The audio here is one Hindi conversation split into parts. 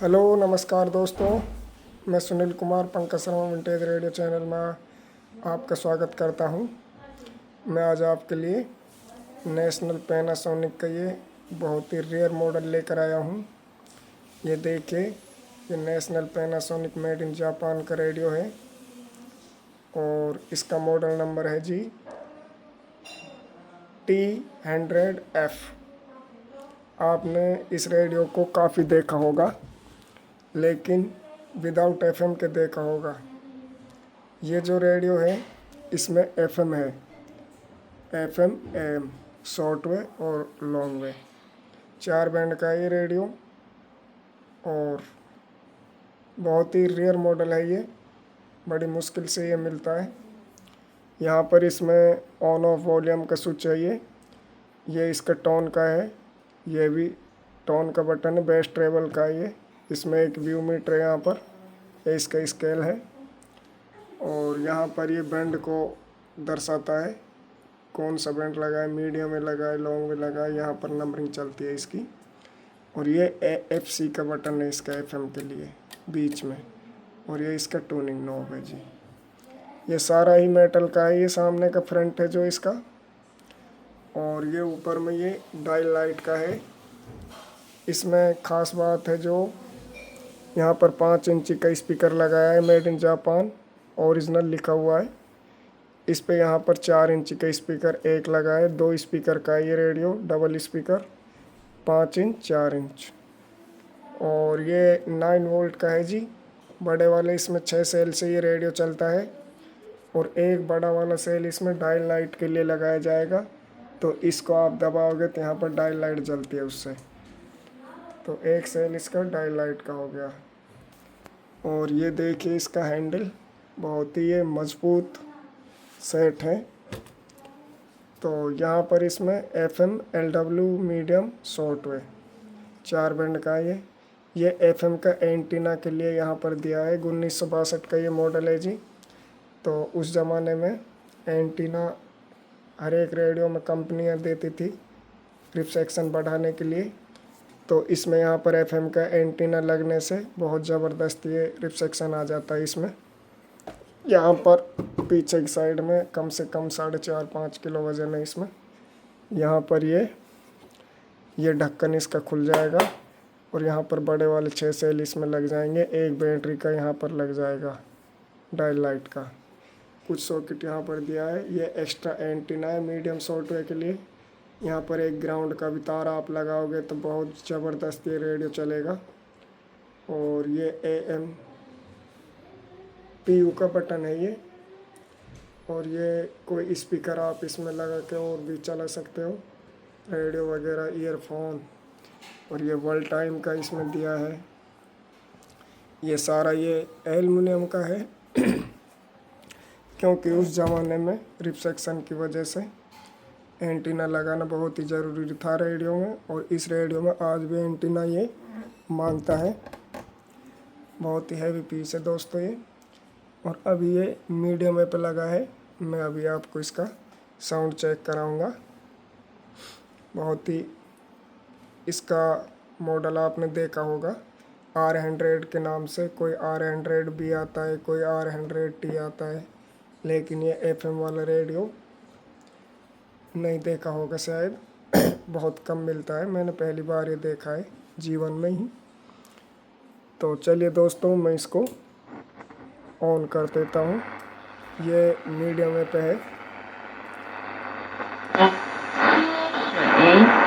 हेलो नमस्कार दोस्तों, मैं Sunil Kumar Pankaj Sharma vintage radio channel में आपका स्वागत करता हूं। मैं आज आपके लिए नेशनल पैनासोनिक का ये बहुत ही रेयर मॉडल लेकर आया हूं। ये देखिए, ये national Panasonic made in Japan का रेडियो है और इसका मॉडल नंबर है जी T100F। आपने इस रेडियो को काफ़ी देखा होगा, लेकिन विदाउट एफएम के देखा होगा। ये जो रेडियो है इसमें एफएम है, एफएम एम, शॉर्ट वे और लॉन्ग वे, 4 बैंड का ये रेडियो और बहुत ही रेयर मॉडल है ये। बड़ी मुश्किल से ये मिलता है। यहाँ पर इसमें ऑन ऑफ वॉल्यूम का स्विच है। ये इसका टोन का है, ये भी टोन का बटन है। बेस ट्रेबल का है ये। इसमें एक व्यू मीटर है, यहाँ पर ये इसका स्केल है और यहाँ पर ये बैंड को दर्शाता है, कौन सा बैंड लगाए, मीडियम में लगाए, लॉन्ग में लगाए। यहाँ पर नंबरिंग चलती है इसकी। और ये AFC का बटन है इसका FM के लिए बीच में, और ये इसका ट्यूनिंग नॉब है जी। ये सारा ही मेटल का है। ये सामने का फ्रंट है जो इसका, और ये ऊपर में ये डायल लाइट का है। इसमें ख़ास बात है जो यहाँ पर 5 इंची का स्पीकर लगाया है, मेड इन जापान ओरिजिनल लिखा हुआ है। इस पे यहाँ पर 4 इंची का स्पीकर एक लगा है। 2 स्पीकर का है ये radio, double speaker, 5 inch 4 inch. और ये 9 वोल्ट का है जी। बड़े वाले इसमें 6 सेल से ये रेडियो चलता है और एक बड़ा वाला सेल इसमें डायल लाइट के लिए लगाया जाएगा। तो इसको आप दबाओगे तो यहाँ पर डायल लाइट जलती है उससे। तो एक सेल इसका डायल लाइट का हो गया। और ये देखिए इसका हैंडल, बहुत ही ये मजबूत सेट है। तो यहाँ पर इसमें FM LW medium short way 4 band का है ये FM का एंटीना के लिए यहाँ पर दिया है। 1962 का ये मॉडल है जी। तो उस ज़माने में एंटीना हर एक रेडियो में कंपनियाँ देती थी रिफ्लेक्शन बढ़ाने के लिए। तो इसमें यहाँ पर FM का एंटीना लगने से बहुत ज़बरदस्त ये रिफ्लेक्शन आ जाता है इसमें। यहाँ पर पीछे की साइड में कम से कम 4.5-5 किलो वज़न है इसमें। यहाँ पर ये ढक्कन इसका खुल जाएगा और यहाँ पर बड़े वाले 6 सेल इसमें लग जाएंगे। एक बैटरी का यहाँ पर लग जाएगा, डायल लाइट का। कुछ सॉकेट यहाँ पर दिया है। ये एक्स्ट्रा एंटीना है मीडियम सॉफ्टवेयर के लिए। यहाँ पर एक ग्राउंड का भी तार आप लगाओगे तो बहुत ज़बरदस्त ये रेडियो चलेगा। और ये AM PU का बटन है ये। और ये कोई स्पीकर आप इसमें लगा के और भी चला सकते हो, रेडियो वगैरह, ईयरफोन। और ये वर्ल्ड टाइम का इसमें दिया है। ये सारा ये एल्युमिनियम का है क्योंकि उस ज़माने में रिफ्लेक्शन की वजह से एंटीना लगाना बहुत ही ज़रूरी था रेडियो में। और इस रेडियो में आज भी एंटीना ये मांगता है। बहुत ही हैवी पीस है दोस्तों ये। और अभी ये मीडियम पे लगा है। मैं अभी आपको इसका साउंड चेक कराऊंगा। बहुत ही इसका मॉडल आपने देखा होगा R100 के नाम से। कोई R100B आता है, कोई R100T आता है, लेकिन ये FM वाला रेडियो नहीं देखा होगा शायद। बहुत कम मिलता है। मैंने पहली बार ये देखा है जीवन में ही। तो चलिए दोस्तों, मैं इसको ऑन कर देता हूँ। ये मीडियम पे है।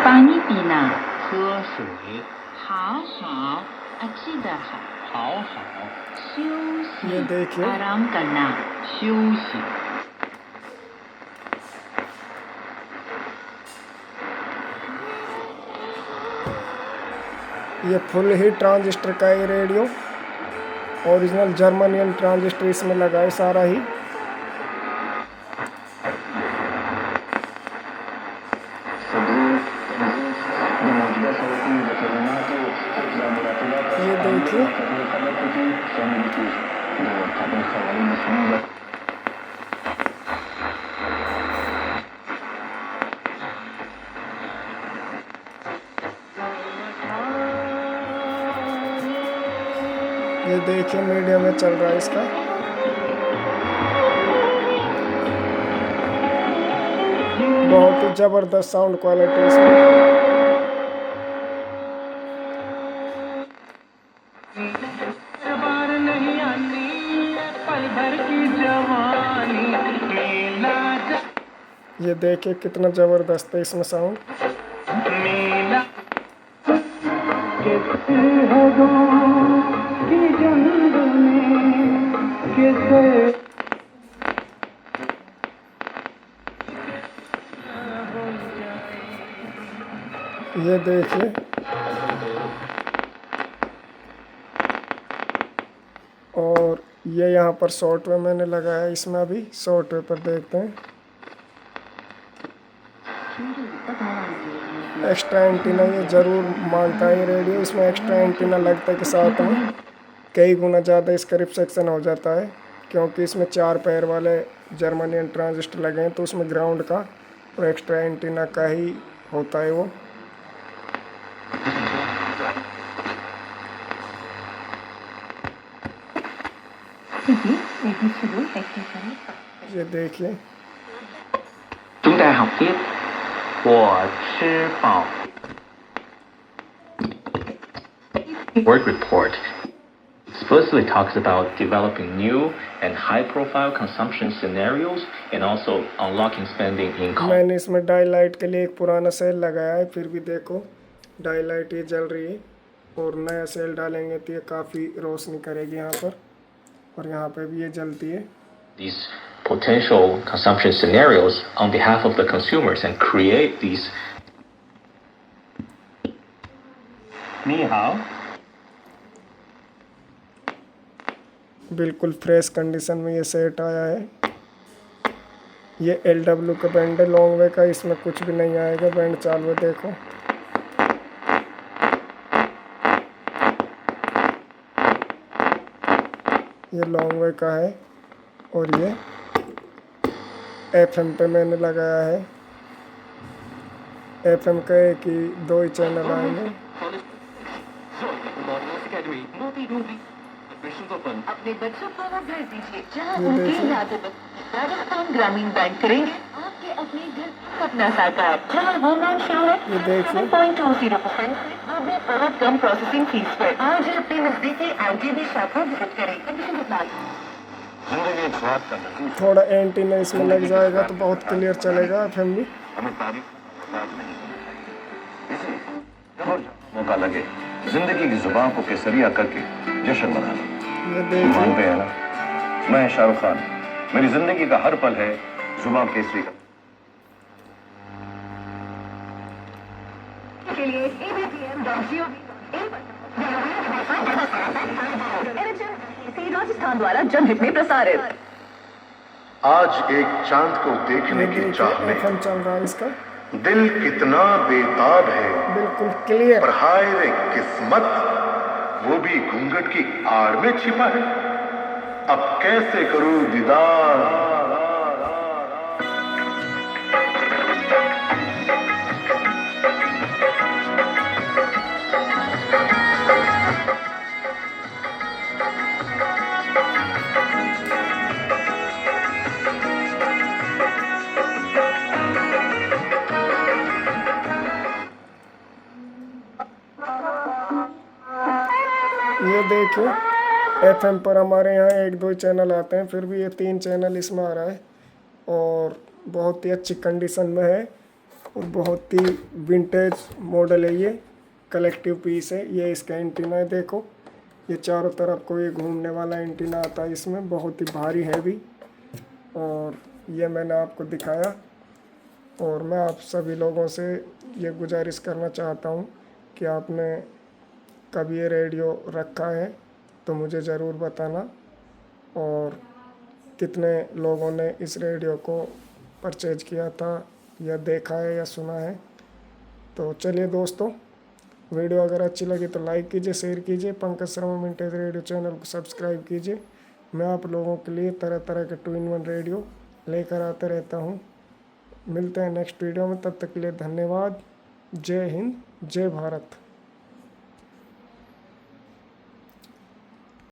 पानी पीना, 喝水，好好अच्छी तरह 好好 休 ये 息 देखिए, आराम करना 休息。 ये फुल ही ट्रांजिस्टर का ये रेडियो, ओरिजिनल जर्मनियन ट्रांजिस्टर इसमें लगा है सारा ही। ये देखिए, ये देखिए मीडियम में चल रहा है इसका। बहुत ही ज़बरदस्त साउंड क्वालिटी इसमें। ये देखिए कितना ज़बरदस्त है इसमें साउंड। ये देखिए और ये यहाँ पर सॉफ्टवेयर मैंने लगाया इसमें। अभी सॉफ्टवेयर पर देखते हैं। एक्स्ट्रा एंटीना ये ज़रूर मांगता है ये रेडियो। इसमें एक्स्ट्रा एंटीना लगता है कि साथ में कई गुना ज़्यादा इसका रिफ्लेक्शन हो जाता है, क्योंकि इसमें 4 पैर वाले जर्मनियन ट्रांजिस्टर लगे हैं, तो उसमें ग्राउंड का और एक्स्ट्रा एंटीना का ही होता है वो। ये देखिए 中带好些，我吃饱。Work report explicitly talks about developing new and high-profile consumption scenarios and also unlocking spending in. मैंने इसमें डाईलाइट के लिए एक पुराना सेल लगाया है, फिर भी देखो डाईलाइट ये जल रही है। और नया सेल डालेंगे तो ये काफ़ी रोशनी करेगी यहाँ पर, और यहाँ पे भी ये जलती है। These potential consumption scenarios on behalf of the consumers and create these. 你好 बिल्कुल फ्रेश कंडीशन में ये सेट आया है। ये LW का बैंड है लॉन्ग वे का, इसमें कुछ भी नहीं आएगा। बैंड चालू है देखो। ये लॉन्ग वे का है और ये FM पे मैंने लगाया है। FM का एक ही 2 ही चैनल आएंगे। अपने बच्चों को वो घर दीजिए जहाँ उनकी यादें राजस्थान ग्रामीण बैंक करेंगे आपके अपने घर सपना साकार, जहाँ होम लोन शुरू है 7.20% से बहुत कम प्रोसेसिंग फीस पर। आज अपने नजदीकी RGB शाखा विजिट करें। थोड़ा एंटीना इसमें लग जाएगा तो बहुत क्लियर चलेगा FM भी। मौका लगे जिंदगी की जुबान को केसरिया करके जश्न मनाना। मानते हैं ना, मैं शाहरुख खान, मेरी जिंदगी का हर पल है जुबान केसरी का। राजस्थान द्वारा जनहित में प्रसारित। आज एक चांद को देखने की चाह में FM चल रहा है इसका। दिल कितना बेताब है, बिल्कुल क्लियर। पर हाय रे किस्मत, वो भी घूंघट की आड़ में छिपा है। अब कैसे करूं दीदार। ये देखिए FM पर हमारे यहाँ 1-2 चैनल आते हैं, फिर भी ये 3 चैनल इसमें आ रहा है और बहुत ही अच्छी कंडीशन में है और बहुत ही विंटेज मॉडल है। ये कलेक्टिव पीस है। ये इसका एंटीना है देखो, ये चारों तरफ को ये घूमने वाला एंटीना आता है इसमें, बहुत ही भारी है भी। और ये मैंने आपको दिखाया और मैं आप सभी लोगों से ये गुजारिश करना चाहता हूँ कि आपने कभी ये रेडियो रखा है तो मुझे ज़रूर बताना, और कितने लोगों ने इस रेडियो को परचेज किया था या देखा है या सुना है। तो चलिए दोस्तों, वीडियो अगर अच्छी लगी तो लाइक कीजिए, शेयर कीजिए, Pankaj Sharma vintage radio channel को सब्सक्राइब कीजिए। मैं आप लोगों के लिए तरह तरह के 2-in-1 रेडियो लेकर आता रहता हूँ। मिलते हैं नेक्स्ट वीडियो में, तब तक के लिए धन्यवाद। जय हिंद, जय भारत।